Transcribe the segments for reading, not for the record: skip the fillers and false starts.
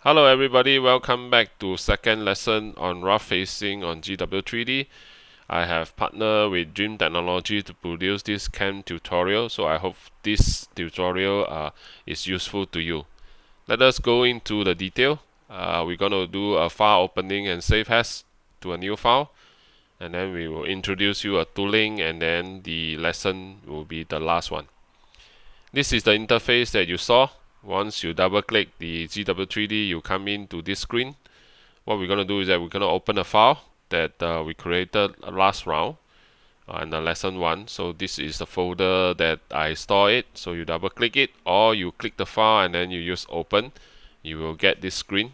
Hello everybody, welcome back to second lesson on rough facing on ZW3D. I have partnered with Dream Technology to produce this CAM tutorial, so I hope this tutorial is useful to you. Let us go into the detail. We're going to do a file opening and save as to a new file, and then we will introduce you a tooling, and then the lesson will be the last one. This is the interface that you saw. Once you double click the ZW3D, you come into this screen. What we're going to do is that we're going to open a file that we created last round in the lesson 1. So this is the folder that I store it. So you double click it, or you click the file and then you use open. You will get this screen.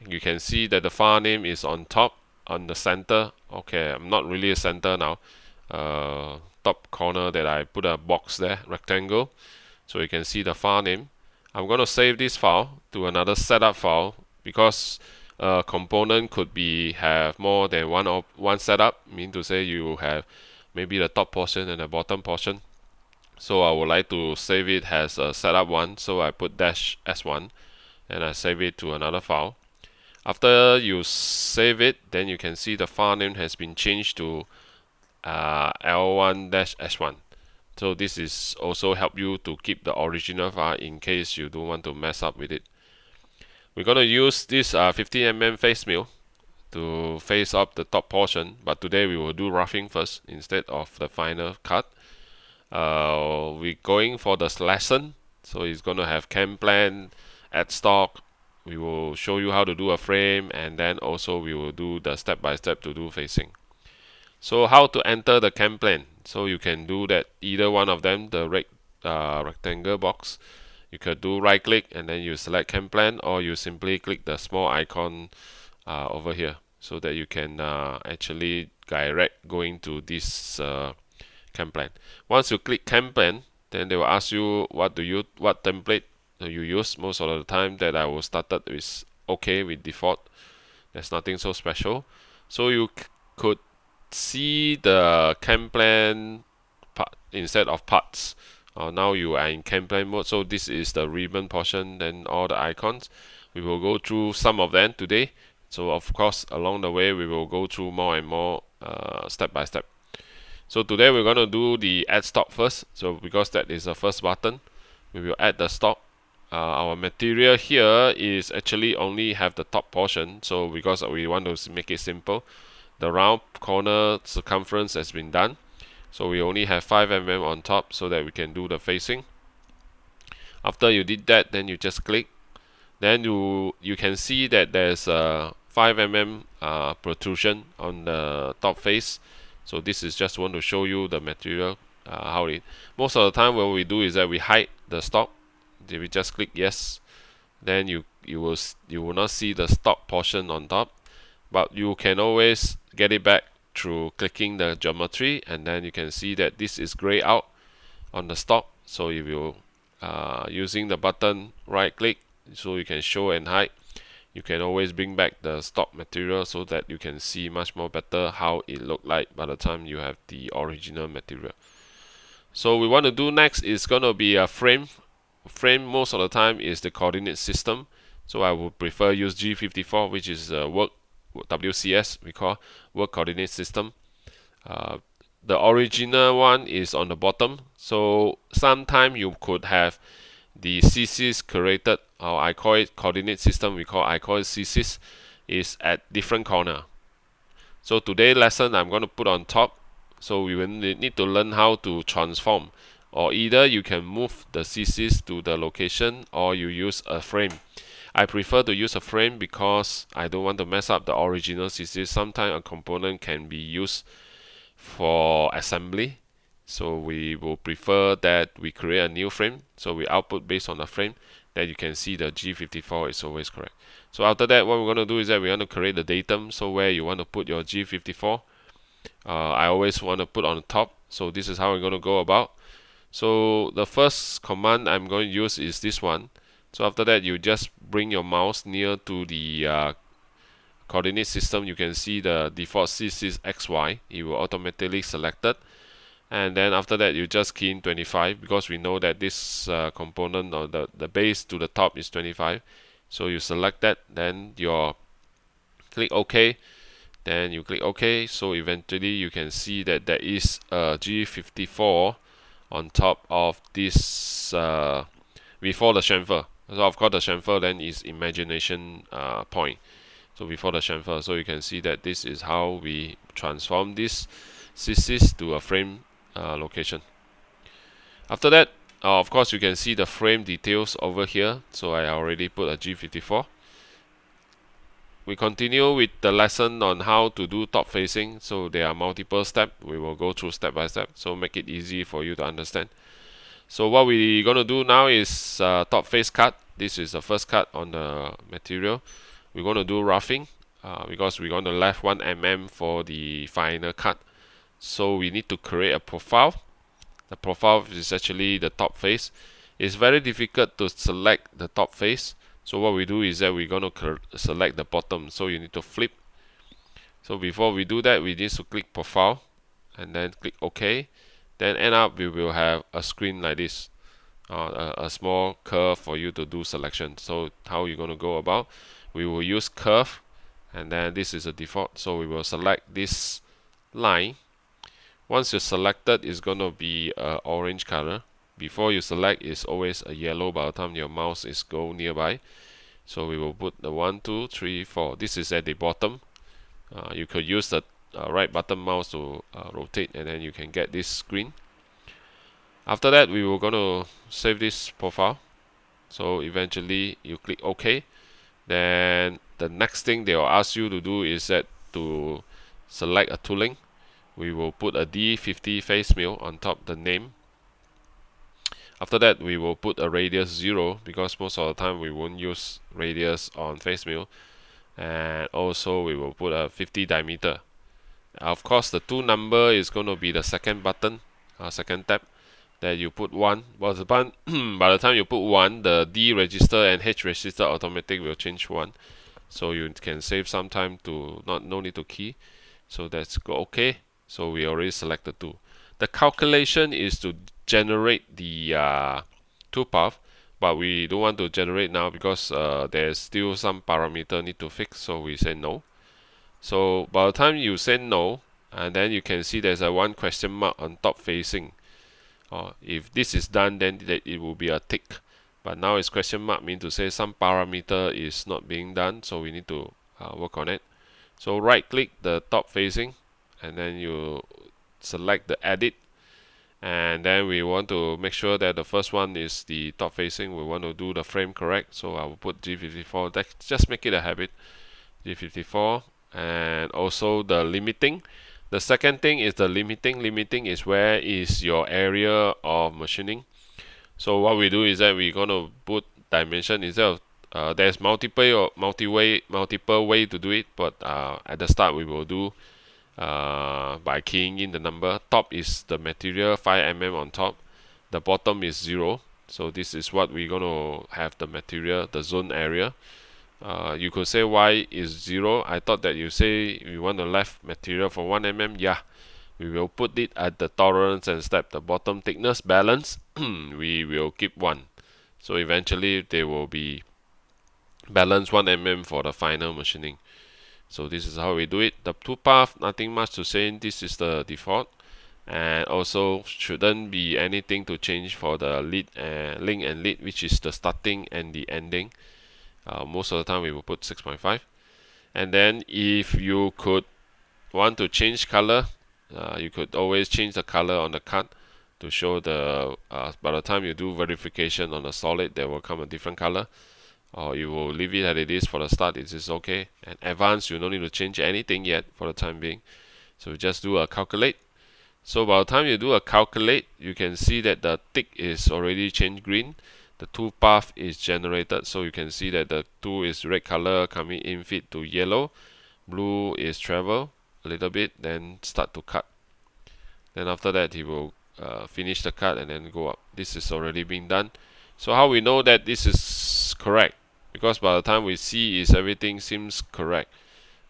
You can see that the file name is on top, on the center. Okay, I'm not really a center now. Top corner that I put a box there, rectangle. So you can see the file name. I'm going to save this file to another setup file because a component could have more than one setup. Mean to say you have maybe the top portion and the bottom portion. So I would like to save it as a setup one. So I put -s1 and I save it to another file. After you save it, then you can see the file name has been changed to L1-S1. So this is also help you to keep the original file in case you don't want to mess up with it. We're going to use this 50mm face mill to face up the top portion, but today we will do roughing first instead of the final cut. We're going for the lesson, so it's going to have cam plan, add stock. We will show you how to do a frame, and then also we will do the step-by-step to do facing. So how to enter the cam plan? So you can do that either one of them, the rectangle box. You could do right click and then you select cam plan, or you simply click the small icon over here so that you can actually direct going to this cam plan. Once you click cam plan, then they will ask you what template you use. Most of the time that I will started with OK with default. There's nothing so special. So you could see the cam plan part instead of parts. Now you are in cam plan mode, so this is the ribbon portion, then all the icons. We will go through some of them today. So of course along the way we will go through more and more step by step. So today we're going to do the add stock first. So because that is the first button, we will add the stock. Our material here is actually only have the top portion, so because we want to make it simple, the round corner circumference has been done, so we only have 5mm on top so that we can do the facing. After you did that, then you just click, then you can see that there's a 5mm protrusion on the top face. So this is just want to show you the material, how it. Most of the time what we do is that we hide the stock. If we just click yes, then you will not see the stock portion on top, but you can always get it back through clicking the geometry, and then you can see that this is gray out on the stock. So if you using the button right click, so you can show and hide, you can always bring back the stock material so that you can see much more better how it look like by the time you have the original material. So we want to do next is going to be a frame. Frame most of the time is the coordinate system, so I would prefer use G54, which is work WCS, we call work coordinate system. The original one is on the bottom, so sometime you could have the CCs created, or I call it coordinate system, I call it CCs, is at different corner. So today's lesson I'm going to put on top, so we will need to learn how to transform, or either you can move the CCs to the location or you use a frame. I prefer to use a frame because I don't want to mess up the original CCs. Sometimes a component can be used for assembly, so we will prefer that we create a new frame, so we output based on the frame. That you can see the G54 is always correct. So after that, what we're going to do is that we want to create the datum, so where you want to put your G54. I always want to put on the top, so this is how we're going to go about. So the first command I'm going to use is this one. So after that, you just bring your mouse near to the coordinate system. You can see the default CC XY. It will automatically selected. And then after that, you just key in 25 because we know that this component or the base to the top is 25. So you select that, then you click OK, then you click OK. So eventually you can see that there is a G54 on top of this before the chamfer. So of course the chamfer then is imagination point. So before the chamfer, so you can see that this is how we transform this CSys to a frame location. After that, of course you can see the frame details over here. So I already put a G54. We continue with the lesson on how to do top facing. So there are multiple steps. We will go through step by step. So make it easy for you to understand. So what we're going to do now is top face cut. This is the first cut on the material. We're going to do roughing because we're going to left 1 mm for the final cut. So we need to create a profile. The profile is actually the top face. It's very difficult to select the top face. So what we do is that we're going to select the bottom. So you need to flip. So before we do that, we need to click profile and then click OK. Then end up we will have a screen like this, a small curve for you to do selection. So how you're going to go about? We will use curve, and then this is a default. So we will select this line. Once you selected, it's going to be orange color. Before you select, it's always a yellow by the time your mouse is go nearby. So we will put the 1, 2, 3, 4. This is at the bottom. You could use the right button mouse to rotate, and then you can get this screen. After that, we were going to save this profile. So eventually you click OK. Then the next thing they will ask you to do is that to select a tooling. We will put a D50 face mill on top the name. After that, we will put a radius 0 because most of the time we won't use radius on face mill. And also we will put a 50 diameter. Of course, the tool number is going to be the second button, second tab. That you put 1. By the time you put 1, the D register and H register automatic will change 1. So you can save some time to no need to key. So that's go OK. So we already selected 2. The calculation is to generate the toolpath, but we don't want to generate now because there's still some parameter need to fix. So we say no. So by the time you say no, and then you can see there's a 1 question mark on top facing. If this is done, then it will be a tick. But now it's question mark, mean to say some parameter is not being done. So we need to work on it. So right click the top facing, and then you select the edit, and then we want to make sure that the first one is the top facing. We want to do the frame correct, so I will put G54. That just make it a habit. G54, and also the limiting. The second thing is the limiting. Limiting is where is your area of machining. So what we do is that we're going to put dimension instead of there's multiple way to do it, but at the start we will do by keying in the number. Top is the material 5 mm on top, the bottom is 0. So this is what we're going to have the material, the zone area. You could say why is 0. I thought that you say we want the left material for 1 mm. Yeah, we will put it at the tolerance and step. The bottom thickness balance we will keep 1. So eventually they will be balanced 1 mm for the final machining. So this is how we do it. The toolpath, nothing much to say. This is the default, and also shouldn't be anything to change for the lead, link and lead, which is the starting and the ending. Most of the time we will put 6.5. And then if you could want to change color, you could always change the color on the cut to show the by the time you do verification on the solid, there will come a different color. Or you will leave it as it is for the start, it is okay. And advanced, you don't need to change anything yet for the time being. So just do a calculate. So by the time you do a calculate, you can see that the tick is already changed green. The toolpath is generated, so you can see that the tool is red color coming in fit to yellow. Blue is travel a little bit, then start to cut. Then after that, he will finish the cut and then go up. This is already being done. So how we know that this is correct? Because by the time we see is everything seems correct.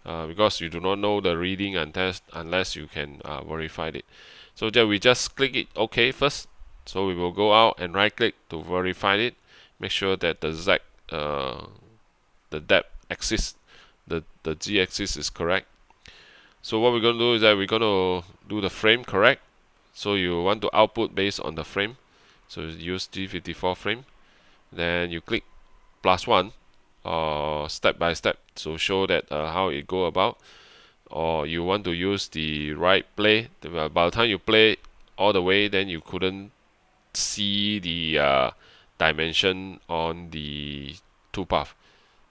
Because you do not know the reading and test unless you can verify it. So that we just click it OK first. So we will go out and right click to verify it. Make sure that the Z the depth axis, the Z axis is correct. So what we're going to do is that we're going to do the frame correct. So you want to output based on the frame. So use G54 frame. Then you click +1 or step by step to show that how it go about. Or you want to use the right play. By the time you play all the way, then you couldn't see the dimension on the toolpath.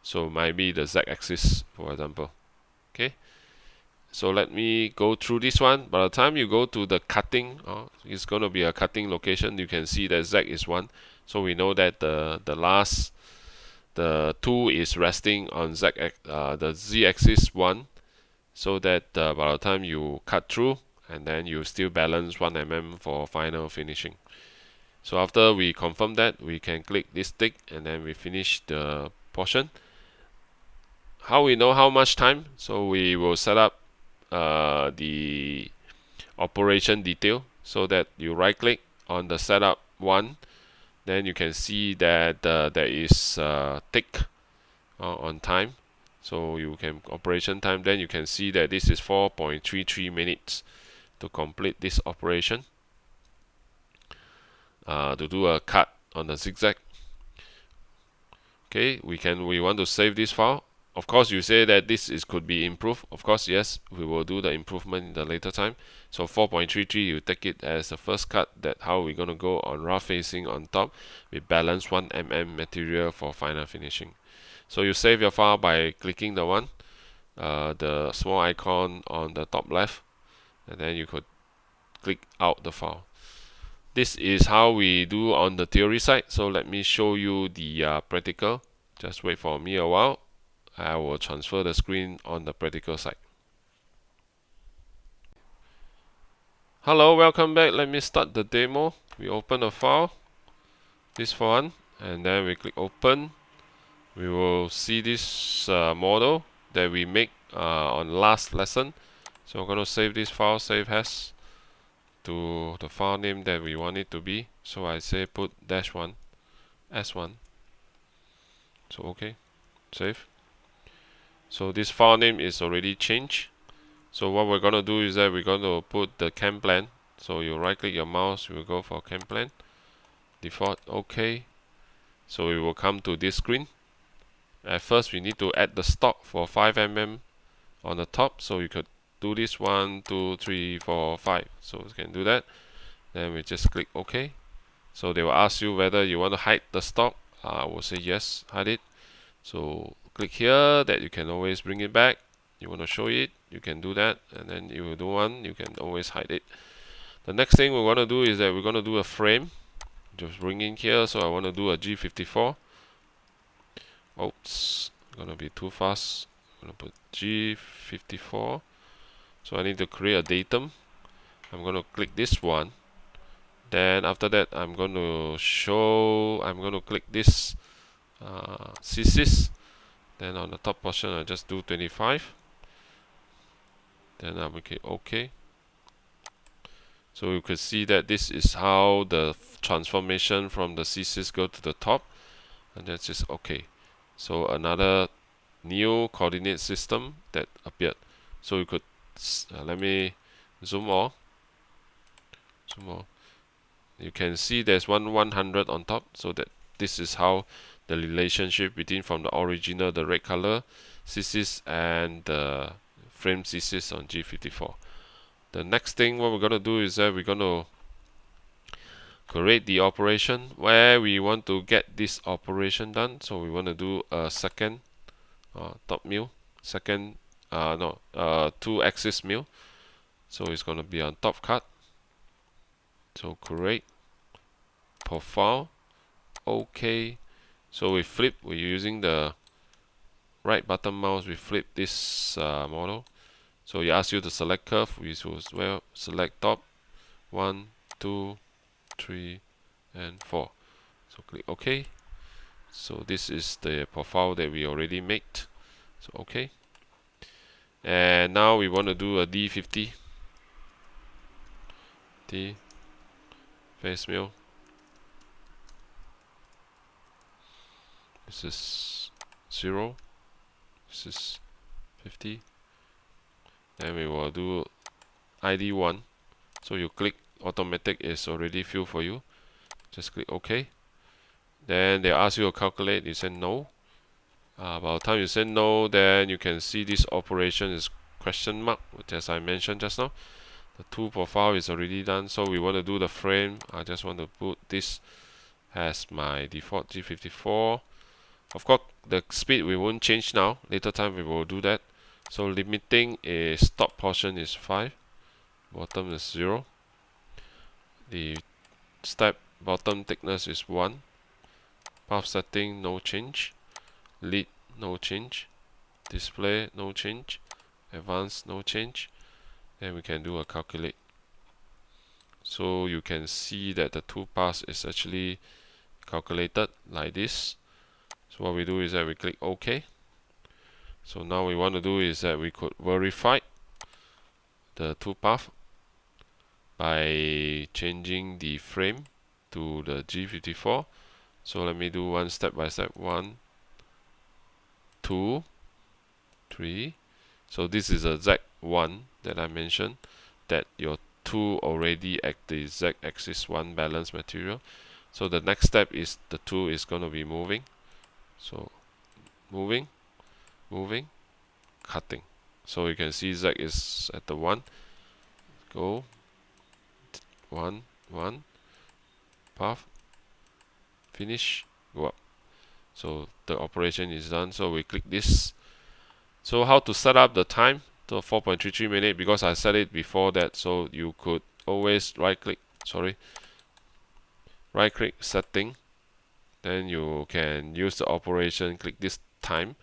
So maybe the Z-axis, for example. Okay. So let me go through this one. By the time you go to the cutting, it's going to be a cutting location. You can see that Z is 1. So we know that the tool is resting on the Z-axis 1. So that by the time you cut through, and then you still balance 1 mm for final finishing. So after we confirm that, we can click this tick and then we finish the portion. How we know how much time? So we will set up the operation detail, so that you right click on the setup 1, then you can see that there is tick on time. So you can operation time, then you can see that this is 4.33 minutes to complete this operation, to do a cut on the zigzag. Okay, we want to save this file. Of course, you say that this could be improved. Of course, yes, we will do the improvement in the later time. So 4.33, you take it as the first cut, that how we're going to go on rough facing on top. We balance 1 mm material for final finishing. So you save your file by clicking the small icon on the top left, and then you could click out the file. This is how we do on the theory side. So let me show you the practical. Just wait for me a while. I will transfer the screen on the practical side. Hello, welcome back. Let me start the demo. We open a file, this one, and then we click open. We will see this model that we make on last lesson. So I'm going to save this file, save as, to the file name that we want it to be. So I say put -1 S1. So okay, save. So this file name is already changed. So what we're going to do is that we're going to put the cam plan. So you right click your mouse, you will go for cam plan, default, okay. So we will come to this screen. At first we need to add the stock for 5 mm on the top. So you could do this 1, 2, 3, 4, 5. So you can do that. Then we just click OK. So they will ask you whether you want to hide the stock. I will say yes, hide it. So click here, that you can always bring it back. You want to show it, you can do that. And then you do one, you can always hide it. The next thing we want to do is that we're going to do a frame. Just bring in here. So I want to do a G54. Oops, gonna be too fast. I'm gonna put G54. So I need to create a datum. I'm gonna click this one. Then after that, I'm gonna click this CSIS. Then on the top portion, I just do 25. Then I'll make it OK. So you can see that this is how the transformation from the CSIS go to the top, and that's just OK. So another new coordinate system that appeared. So you could let me zoom more. You can see there's 100 on top. So that this is how the relationship between from the original, the red color CSIS, and the frame CSIS on G54. The next thing what we're going to do is that we're going to create the operation where we want to get this operation done. So we want to do a second top mill, second 2-axis mill. So it's going to be on top cut. So create profile, OK. So we flip, we're using the right button mouse, we flip this model. So he asks you to select curve, we will select top 1, 2, 3, and 4. So click OK. So this is the profile that we already made. So OK. And now we want to do a D50. D face mill. This is 0. This is 50. Then we will do ID1. So you click automatic is already filled for you. Just click OK. Then they ask you to calculate. You say no. By the time you say no, then you can see this operation is question mark, which as I mentioned just now. The tool profile is already done. So we want to do the frame. I just want to put this as my default G54. Of course, the speed we won't change now. Later time we will do that. So limiting is top portion is 5, bottom is 0. The step bottom thickness is 1. Path setting no change. Lead no change. Display no change. Advanced no change. Then we can do a calculate. So you can see that the tool path is actually calculated like this. So what we do is that we click OK. So now we want to do is that we could verify the toolpath by changing the frame to the G54. So let me do one step by step. 1, 2, 3. So this is a Z1 that I mentioned, that your tool already at the Z axis 1 balance material. So the next step is the tool is going to be moving. So moving, moving, cutting. So you can see Z is at the 1. Go 1, 1, path, finish, go up. So the operation is done. So we click this. So how to set up the time to 4.33 minutes, because I set it before that. So you could always right click setting. Then you can use the operation, click this time.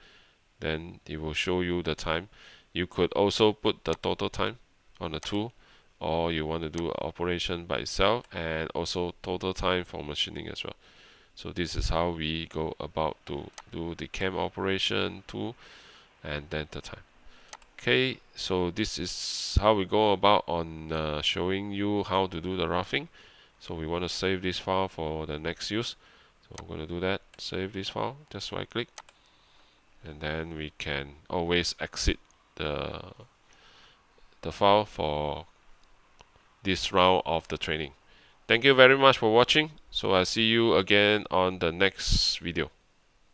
Then it will show you the time. You could also put the total time on the tool, or you want to do an operation by itself and also total time for machining as well. So this is how we go about to do the cam operation tool and then the time. Okay, so this is how we go about on showing you how to do the roughing. So we want to save this file for the next use. So I'm going to do that. Save this file. Just right click, and then we can always exit the file for this round of the training. Thank you very much for watching. So I'll see you again on the next video.